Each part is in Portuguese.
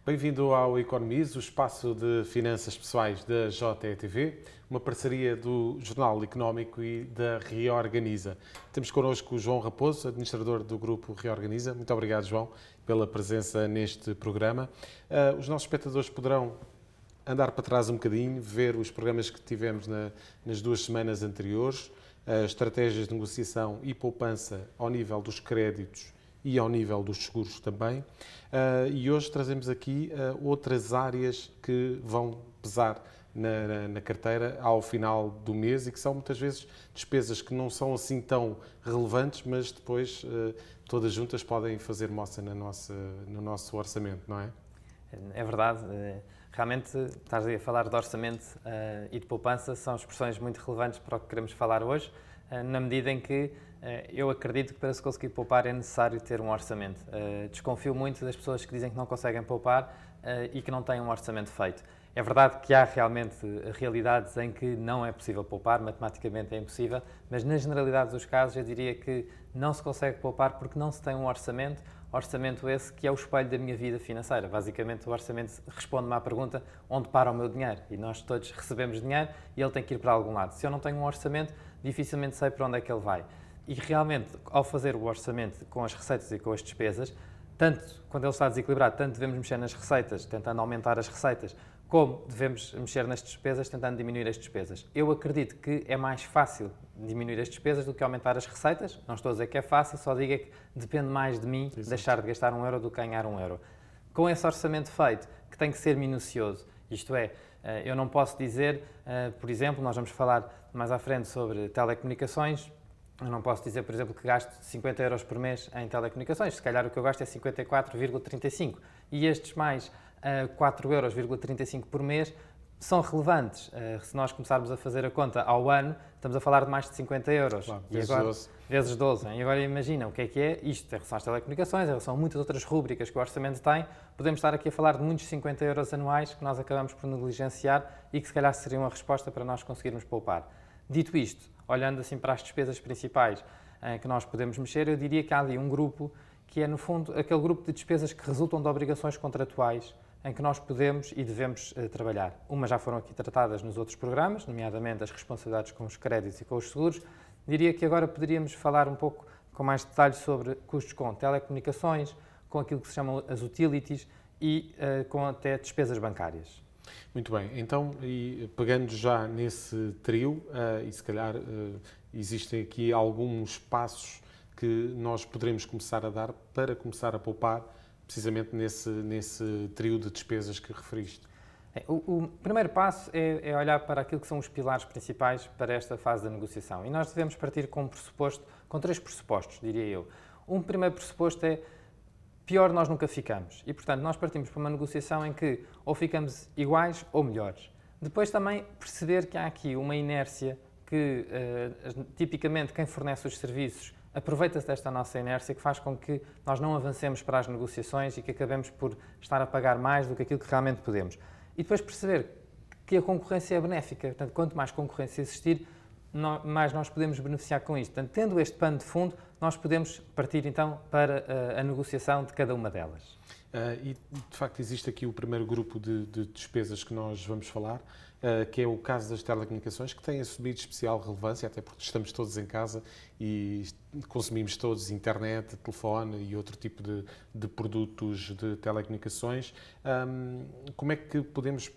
Bem-vindo ao Economize, o espaço de finanças pessoais da JETV, uma parceria do Jornal Económico e da Reorganiza. Temos connosco o João Raposo, administrador do grupo Reorganiza. Muito obrigado, João, pela presença neste programa. Os nossos espectadores poderão andar para trás um bocadinho, ver os programas que tivemos nas 2 semanas anteriores, estratégias de negociação e poupança ao nível dos créditos e ao nível dos seguros também. E hoje trazemos aqui outras áreas que vão pesar na carteira ao final do mês e que são muitas vezes despesas que não são assim tão relevantes, mas depois todas juntas podem fazer moça no nosso orçamento, não é? É verdade. Realmente, estás a falar de orçamento e de poupança, são expressões muito relevantes para o que queremos falar hoje, na medida em que eu acredito que para se conseguir poupar é necessário ter um orçamento. Desconfio muito das pessoas que dizem que não conseguem poupar e que não têm um orçamento feito. É verdade que há realmente realidades em que não é possível poupar, matematicamente é impossível, mas na generalidade dos casos eu diria que não se consegue poupar porque não se tem um orçamento esse que é o espelho da minha vida financeira. Basicamente o orçamento responde-me à pergunta onde para o meu dinheiro, e nós todos recebemos dinheiro e ele tem que ir para algum lado. Se eu não tenho um orçamento, dificilmente sei para onde é que ele vai. E realmente, ao fazer o orçamento com as receitas e com as despesas, tanto quando ele está desequilibrado, tanto devemos mexer nas receitas, tentando aumentar as receitas, como devemos mexer nas despesas, tentando diminuir as despesas. Eu acredito que é mais fácil diminuir as despesas do que aumentar as receitas. Não estou a dizer que é fácil, só digo é que depende mais de mim deixar de gastar €1 do que ganhar €1. Com esse orçamento feito, que tem que ser minucioso, isto é, eu não posso dizer, por exemplo, nós vamos falar mais à frente sobre telecomunicações, eu não posso dizer, por exemplo, que gasto €50 por mês em telecomunicações. Se calhar o que eu gasto é 54,35. E estes mais €4,35 por mês são relevantes. Se nós começarmos a fazer a conta ao ano, estamos a falar de mais de €50. Claro, e agora, vezes 12. E agora imagina o que é isto em relação às telecomunicações, em relação a muitas outras rúbricas que o orçamento tem. Podemos estar aqui a falar de muitos €50 anuais que nós acabamos por negligenciar e que se calhar seriam a resposta para nós conseguirmos poupar. Dito isto, olhando assim para as despesas principais que nós podemos mexer, eu diria que há ali um grupo que é, no fundo, aquele grupo de despesas que resultam de obrigações contratuais em que nós podemos e devemos trabalhar. Umas já foram aqui tratadas nos outros programas, nomeadamente as responsabilidades com os créditos e com os seguros. Diria que agora poderíamos falar um pouco com mais detalhes sobre custos com telecomunicações, com aquilo que se chamam as utilities e com até despesas bancárias. Muito bem, então, e pegando já nesse trio, e se calhar existem aqui alguns passos que nós poderemos começar a dar para começar a poupar, precisamente nesse trio de despesas que referiste. O primeiro passo é olhar para aquilo que são os pilares principais para esta fase da negociação. E nós devemos partir com 3 pressupostos, diria eu. Um primeiro pressuposto é pior nós nunca ficamos. E, portanto, nós partimos para uma negociação em que ou ficamos iguais ou melhores. Depois também perceber que há aqui uma inércia que, tipicamente, quem fornece os serviços aproveita-se desta nossa inércia que faz com que nós não avancemos para as negociações e que acabemos por estar a pagar mais do que aquilo que realmente podemos. E depois perceber que a concorrência é benéfica. Portanto, quanto mais concorrência existir, mais nós podemos beneficiar com isto. Portanto, tendo este pano de fundo, nós podemos partir então para a negociação de cada uma delas. E, de facto, existe aqui o primeiro grupo de despesas que nós vamos falar, que é o caso das telecomunicações, que tem assumido especial relevância, até porque estamos todos em casa e consumimos todos internet, telefone e outro tipo de produtos de telecomunicações. Como é que podemos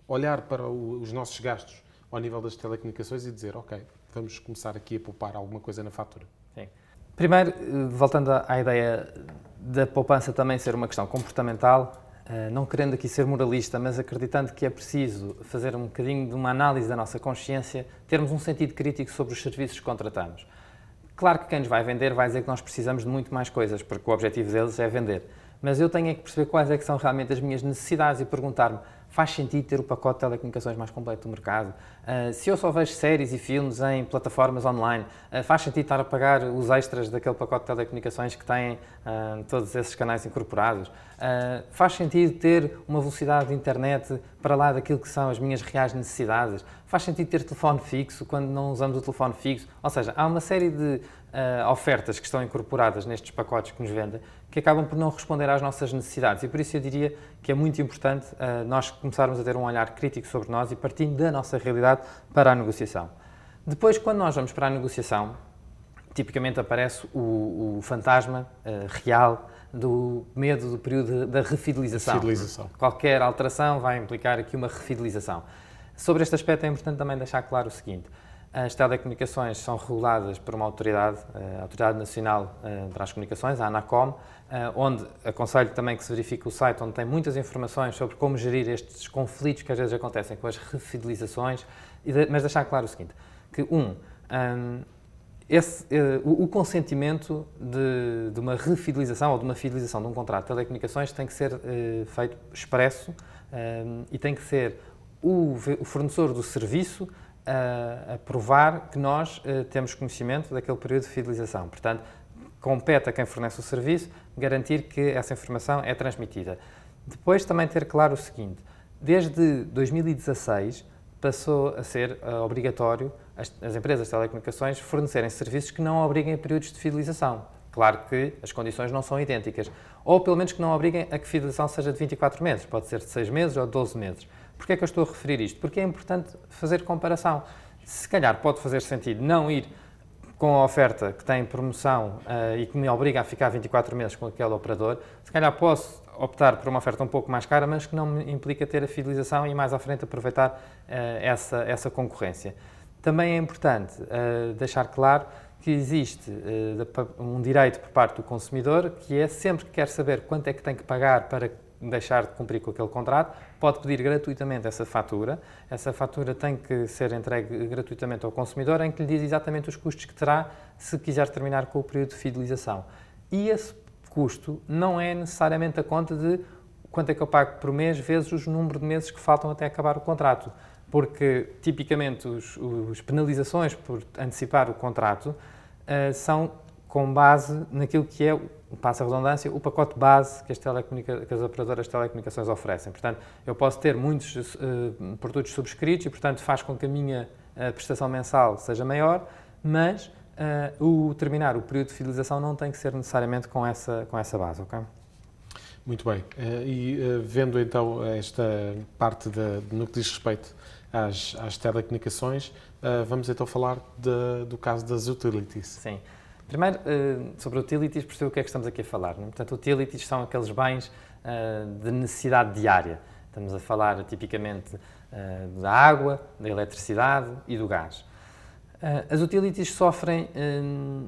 olhar para os nossos gastos ao nível das telecomunicações e dizer, ok, vamos começar aqui a poupar alguma coisa na fatura? Sim. Primeiro, voltando à ideia da poupança também ser uma questão comportamental, não querendo aqui ser moralista, mas acreditando que é preciso fazer um bocadinho de uma análise da nossa consciência, termos um sentido crítico sobre os serviços que contratamos. Claro que quem nos vai vender vai dizer que nós precisamos de muito mais coisas, porque o objetivo deles é vender. Mas eu tenho que perceber quais é que são realmente as minhas necessidades e perguntar-me, faz sentido ter o pacote de telecomunicações mais completo do mercado? Se eu só vejo séries e filmes em plataformas online, faz sentido estar a pagar os extras daquele pacote de telecomunicações que têm todos esses canais incorporados? Faz sentido ter uma velocidade de internet para lá daquilo que são as minhas reais necessidades? faz sentido ter telefone fixo quando não usamos o telefone fixo? Ou seja, há uma série de ofertas que estão incorporadas nestes pacotes que nos vendem que acabam por não responder às nossas necessidades e por isso eu diria que é muito importante nós começarmos a ter um olhar crítico sobre nós e partindo da nossa realidade para a negociação. Depois, quando nós vamos para a negociação, tipicamente aparece o fantasma real do medo do período da refidelização. Qualquer alteração vai implicar aqui uma refidelização. Sobre este aspecto é importante também deixar claro o seguinte: as telecomunicações são reguladas por uma autoridade, a Autoridade Nacional para as Comunicações, a ANACOM, onde aconselho também que se verifique o site, onde tem muitas informações sobre como gerir estes conflitos que às vezes acontecem com as refidelizações, mas deixar claro o seguinte, que o consentimento de uma refidelização ou de uma fidelização de um contrato de telecomunicações tem que ser feito expresso e tem que ser o fornecedor do serviço a provar que nós temos conhecimento daquele período de fidelização. Portanto, compete a quem fornece o serviço garantir que essa informação é transmitida. Depois também ter claro o seguinte: desde 2016 passou a ser obrigatório as empresas de telecomunicações fornecerem serviços que não obriguem a períodos de fidelização. Claro que as condições não são idênticas, ou pelo menos que não obriguem a que a fidelização seja de 24 meses, pode ser de 6 meses ou 12 meses. Porquê é que eu estou a referir isto? Porque é importante fazer comparação. Se calhar pode fazer sentido não ir com a oferta que tem promoção e que me obriga a ficar 24 meses com aquele operador, se calhar posso optar por uma oferta um pouco mais cara, mas que não me implica ter a fidelização e mais à frente aproveitar essa concorrência. Também é importante deixar claro que existe um direito por parte do consumidor, que é sempre que quer saber quanto é que tem que pagar para deixar de cumprir com aquele contrato, pode pedir gratuitamente essa fatura. Essa fatura tem que ser entregue gratuitamente ao consumidor, em que lhe diz exatamente os custos que terá se quiser terminar com o período de fidelização. E esse custo não é necessariamente a conta de quanto é que eu pago por mês vezes o número de meses que faltam até acabar o contrato, porque tipicamente as penalizações por antecipar o contrato são com base naquilo que é, passa a redundância, o pacote base que as operadoras de telecomunicações oferecem. Portanto, eu posso ter muitos produtos subscritos e, portanto, faz com que a minha prestação mensal seja maior, mas terminar o período de fidelização não tem que ser necessariamente com essa base, ok? Muito bem. Vendo então esta parte no que diz respeito às telecomunicações, vamos então falar do caso das utilities. Sim. Primeiro, sobre utilities, percebo o que é que estamos aqui a falar. Não? Portanto, utilities são aqueles bens de necessidade diária. Estamos a falar tipicamente da água, da eletricidade e do gás. As utilities sofrem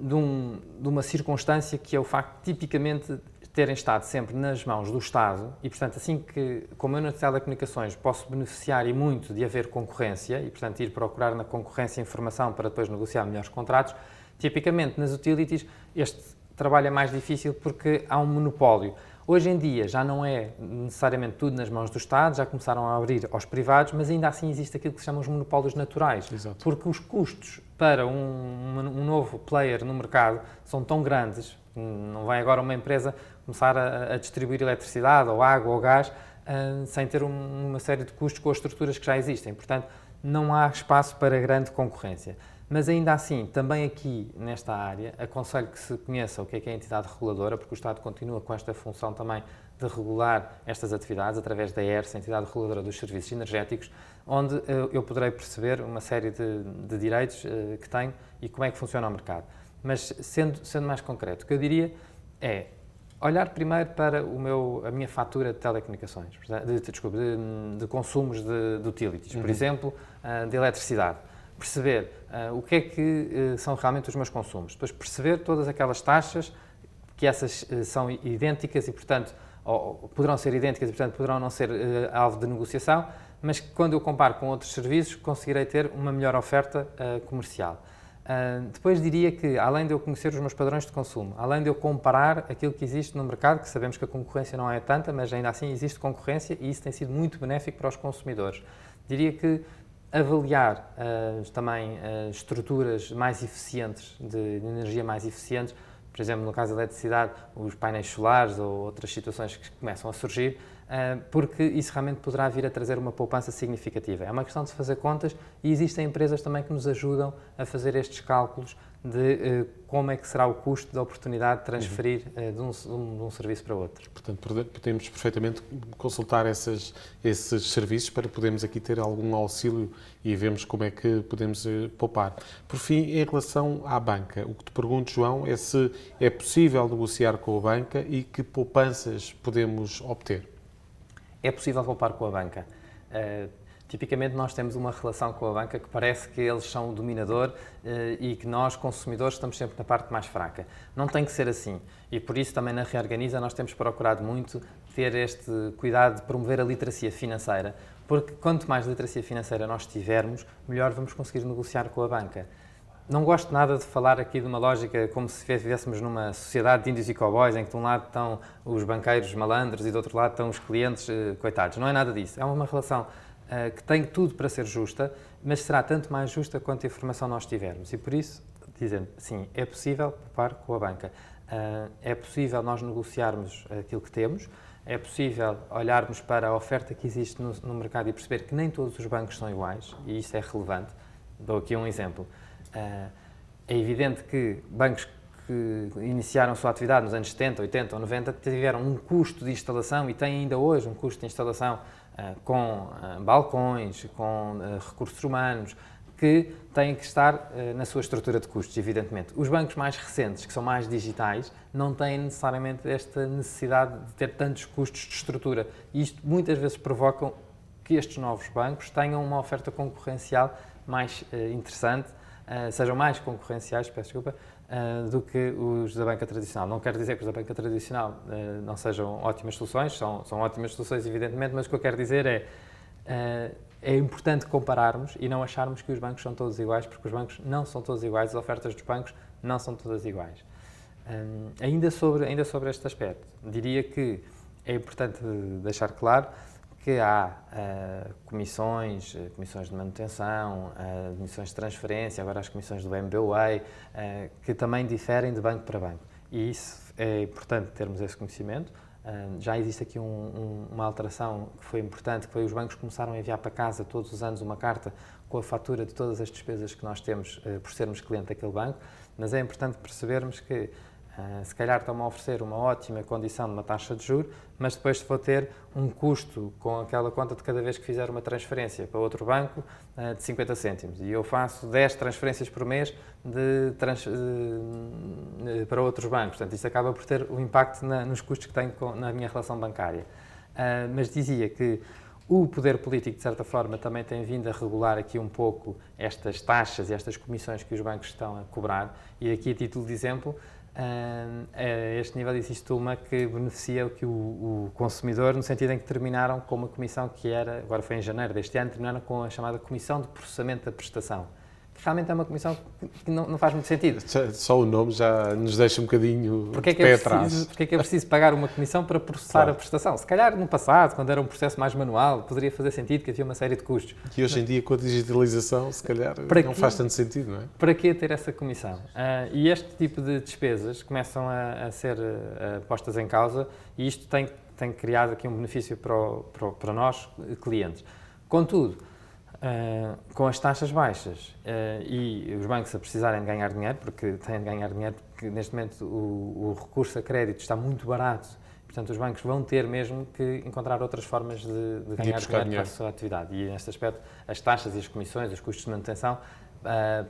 de uma circunstância que é o facto de tipicamente terem estado sempre nas mãos do Estado e, portanto, assim que, como eu nas telecomunicações posso beneficiar e muito de haver concorrência e, portanto, ir procurar na concorrência informação para depois negociar melhores contratos, tipicamente nas utilities este trabalho é mais difícil porque há um monopólio. Hoje em dia já não é necessariamente tudo nas mãos do Estado, já começaram a abrir aos privados, mas ainda assim existe aquilo que se chama os monopólios naturais. Exato. Porque os custos para um novo player no mercado são tão grandes, não vai agora uma empresa começar a distribuir eletricidade ou água ou gás sem ter uma série de custos com as estruturas que já existem. Portanto, não há espaço para grande concorrência. Mas ainda assim, também aqui nesta área, aconselho que se conheça o que é a entidade reguladora, porque o Estado continua com esta função também de regular estas atividades através da ERSE, a entidade reguladora dos serviços energéticos, onde eu poderei perceber uma série de direitos que tenho e como é que funciona o mercado. Mas sendo mais concreto, o que eu diria é olhar primeiro para a minha fatura de telecomunicações, de consumos de utilities, por exemplo, de eletricidade. Perceber o que é que são realmente os meus consumos. Depois perceber todas aquelas taxas, que essas são idênticas e, portanto, ou poderão ser idênticas e, portanto, poderão não ser alvo de negociação, mas que quando eu comparo com outros serviços conseguirei ter uma melhor oferta comercial. Depois diria que, além de eu conhecer os meus padrões de consumo, além de eu comparar aquilo que existe no mercado, que sabemos que a concorrência não é tanta, mas ainda assim existe concorrência e isso tem sido muito benéfico para os consumidores. Diria que avaliar também estruturas mais eficientes, de energia mais eficientes, por exemplo, no caso da eletricidade, os painéis solares ou outras situações que começam a surgir, porque isso realmente poderá vir a trazer uma poupança significativa. É uma questão de se fazer contas e existem empresas também que nos ajudam a fazer estes cálculos de como é que será o custo da oportunidade de transferir de um serviço para outro. Portanto, podemos perfeitamente consultar esses serviços para podermos aqui ter algum auxílio e vermos como é que podemos poupar. Por fim, em relação à banca, o que te pergunto, João, é se é possível negociar com a banca e que poupanças podemos obter. É possível poupar com a banca. Tipicamente nós temos uma relação com a banca que parece que eles são o dominador e que nós, consumidores, estamos sempre na parte mais fraca. Não tem que ser assim. E por isso também na Reorganiza nós temos procurado muito ter este cuidado de promover a literacia financeira, porque quanto mais literacia financeira nós tivermos, melhor vamos conseguir negociar com a banca. Não gosto nada de falar aqui de uma lógica como se vivêssemos numa sociedade de índios e cowboys, em que de um lado estão os banqueiros malandros e do outro lado estão os clientes coitados. Não é nada disso. É uma relação que tem tudo para ser justa, mas será tanto mais justa quanto a informação nós tivermos. E por isso, dizendo, sim, é possível poupar com a banca. É possível nós negociarmos aquilo que temos, é possível olharmos para a oferta que existe no mercado e perceber que nem todos os bancos são iguais, e isso é relevante. Dou aqui um exemplo. É evidente que bancos que iniciaram a sua atividade nos anos 70, 80 ou 90 tiveram um custo de instalação e têm ainda hoje um custo de instalação com balcões, com recursos humanos, que têm que estar na sua estrutura de custos, evidentemente. Os bancos mais recentes, que são mais digitais, não têm necessariamente esta necessidade de ter tantos custos de estrutura. E isto muitas vezes provoca que estes novos bancos tenham uma oferta concorrencial mais interessante, sejam mais concorrenciais, peço desculpa, do que os da banca tradicional. Não quero dizer que os da banca tradicional não sejam ótimas soluções, são ótimas soluções, evidentemente, mas o que eu quero dizer é importante compararmos e não acharmos que os bancos são todos iguais, porque os bancos não são todos iguais, as ofertas dos bancos não são todas iguais. Ainda sobre este aspecto, diria que é importante deixar claro que há comissões de manutenção, comissões de transferência, agora as comissões do MBWay, que também diferem de banco para banco. E isso é importante termos esse conhecimento. Já existe aqui uma alteração que foi importante, que foi os bancos começaram a enviar para casa todos os anos uma carta com a fatura de todas as despesas que nós temos por sermos cliente daquele banco, mas é importante percebermos que se calhar estão-me a oferecer uma ótima condição de uma taxa de juros, mas depois vou ter um custo com aquela conta de cada vez que fizer uma transferência para outro banco de 50 cêntimos. E eu faço 10 transferências por mês para outros bancos. Portanto, isso acaba por ter um impacto nos custos que tenho na minha relação bancária. Mas dizia que o poder político, de certa forma, também tem vindo a regular aqui um pouco estas taxas e estas comissões que os bancos estão a cobrar. E aqui, a título de exemplo, a este nível existe uma que beneficia o consumidor, no sentido em que terminaram com uma comissão que era, agora foi em janeiro deste ano, terminaram com a chamada Comissão de Processamento da Prestação, que realmente é uma comissão que não faz muito sentido. Só o nome já nos deixa um bocadinho de pé atrás. Porque é que é preciso pagar uma comissão para processar a prestação? Se calhar no passado, quando era um processo mais manual, poderia fazer sentido, que havia uma série de custos. E hoje em dia, com a digitalização, se calhar não faz tanto sentido, não é? Para que ter essa comissão? E este tipo de despesas começam a ser postas em causa e isto tem criado aqui um benefício para nós, clientes. Contudo, com as taxas baixas e os bancos a precisarem de ganhar dinheiro, porque têm de ganhar dinheiro, porque neste momento o recurso a crédito está muito barato, portanto os bancos vão ter mesmo que encontrar outras formas de ganhar dinheiro para a sua atividade. E neste aspecto, as taxas e as comissões, os custos de manutenção,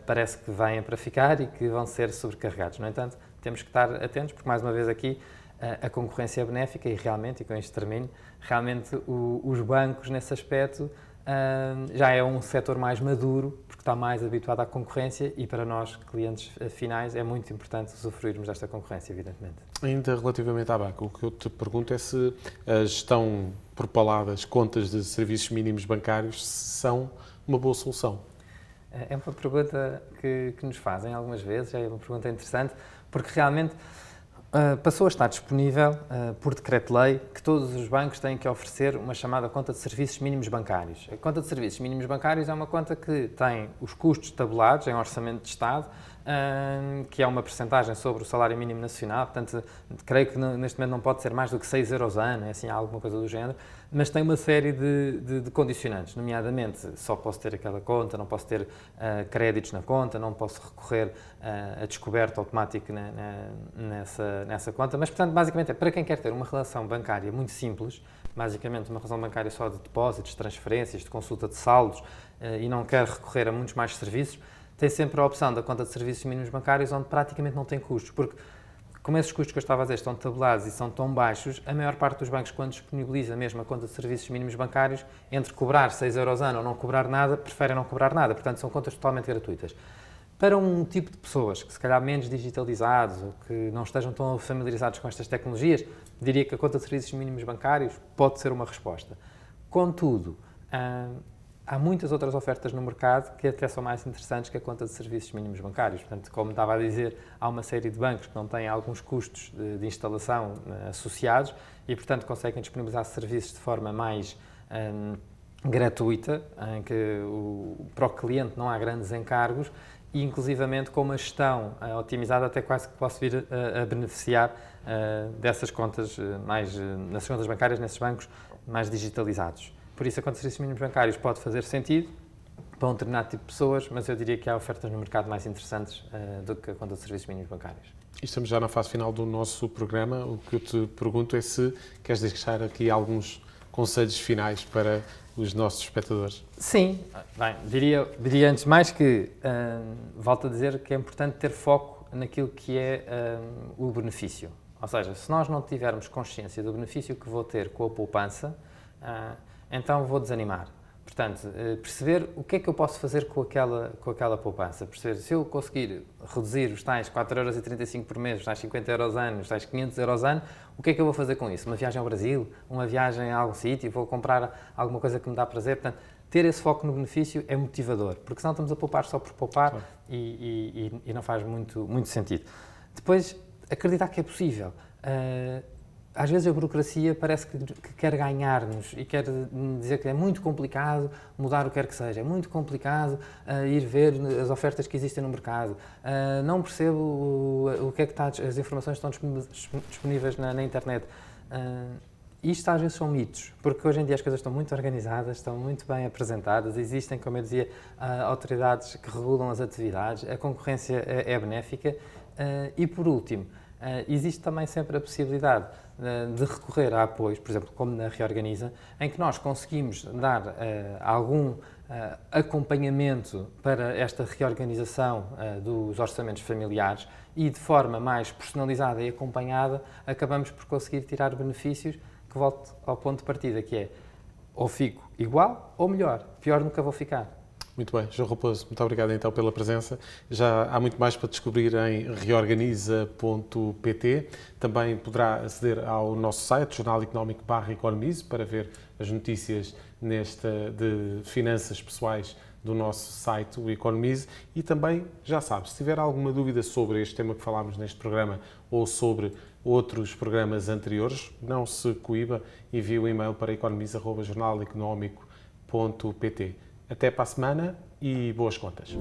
parece que vêm para ficar e que vão ser sobrecarregados. No entanto, temos que estar atentos, porque mais uma vez aqui a concorrência é benéfica e realmente, e com isto termino, realmente os bancos nesse aspecto já é um setor mais maduro, porque está mais habituado à concorrência e para nós, clientes finais, é muito importante usufruirmos desta concorrência, evidentemente. Ainda relativamente à banca, o que eu te pergunto é se a gestão por paladas, contas de serviços mínimos bancários são uma boa solução. É uma pergunta que nos fazem algumas vezes, é uma pergunta interessante, porque realmente passou a estar disponível, por decreto-lei, que todos os bancos têm que oferecer uma chamada conta de serviços mínimos bancários. A conta de serviços mínimos bancários é uma conta que tem os custos tabulados em orçamento de Estado, que é uma percentagem sobre o salário mínimo nacional, portanto, creio que neste momento não pode ser mais do que 6 euros ano, é assim, alguma coisa do género, mas tem uma série de condicionantes, nomeadamente só posso ter aquela conta, não posso ter créditos na conta, não posso recorrer a descoberta automática nessa conta, mas, portanto, basicamente é para quem quer ter uma relação bancária muito simples, basicamente uma relação bancária só de depósitos, transferências, de consulta de saldos e não quer recorrer a muitos mais serviços, tem sempre a opção da conta de serviços mínimos bancários, onde praticamente não tem custos, porque como esses custos que eu estava a dizer estão tabelados e são tão baixos, a maior parte dos bancos, quando disponibiliza mesmo a conta de serviços mínimos bancários, entre cobrar 6 euros ano ou não cobrar nada, preferem não cobrar nada, portanto são contas totalmente gratuitas. Para um tipo de pessoas que se calhar menos digitalizados ou que não estejam tão familiarizados com estas tecnologias, diria que a conta de serviços mínimos bancários pode ser uma resposta. Contudo, há muitas outras ofertas no mercado que até são mais interessantes que a conta de serviços mínimos bancários. Portanto, como estava a dizer, há uma série de bancos que não têm alguns custos de instalação associados e, portanto, conseguem disponibilizar serviços de forma mais gratuita, em que para o cliente não há grandes encargos e, inclusivamente, com uma gestão otimizada, até quase que posso vir a beneficiar dessas contas, nas contas bancárias, nesses bancos mais digitalizados. Por isso, a conta de serviços mínimos bancários pode fazer sentido para um determinado tipo de pessoas, mas eu diria que há ofertas no mercado mais interessantes do que a conta de serviços mínimos bancários. E estamos já na fase final do nosso programa. O que eu te pergunto é se queres deixar aqui alguns conselhos finais para os nossos espectadores. Sim, bem, diria antes de mais que, volto a dizer que é importante ter foco naquilo que é o benefício. Ou seja, se nós não tivermos consciência do benefício que vou ter com a poupança, então vou desanimar. Portanto, perceber o que é que eu posso fazer com aquela poupança. Perceber se eu conseguir reduzir os tais 4,35 € por mês, os tais 50 € ano, os tais 500 € ano, o que é que eu vou fazer com isso? Uma viagem ao Brasil? Uma viagem a algum sítio? Vou comprar alguma coisa que me dá prazer? Portanto, ter esse foco no benefício é motivador, porque senão estamos a poupar só por poupar, claro. e não faz muito sentido. Depois, acreditar que é possível. Às vezes a burocracia parece que quer ganhar-nos e quer dizer que é muito complicado mudar o que quer que seja, é muito complicado ir ver as ofertas que existem no mercado, não percebo o que é que está, as informações estão disponíveis na internet. Isto às vezes são mitos, porque hoje em dia as coisas estão muito organizadas, estão muito bem apresentadas, existem, como eu dizia, autoridades que regulam as atividades, a concorrência é benéfica e, por último, existe também sempre a possibilidade de recorrer a apoios, por exemplo, como na Reorganiza, em que nós conseguimos dar algum acompanhamento para esta reorganização dos orçamentos familiares e de forma mais personalizada e acompanhada acabamos por conseguir tirar benefícios que volto ao ponto de partida, que é ou fico igual ou melhor, pior nunca vou ficar. Muito bem, João Raposo, muito obrigado então pela presença. Já há muito mais para descobrir em reorganiza.pt. Também poderá aceder ao nosso site, Jornal Económico /Economize, para ver as notícias de finanças pessoais do nosso site, o Economize. E também, já sabe, se tiver alguma dúvida sobre este tema que falámos neste programa ou sobre outros programas anteriores, não se coíba, envie o e-mail para economize@jornaleconómico.pt. Até para a semana e boas contas.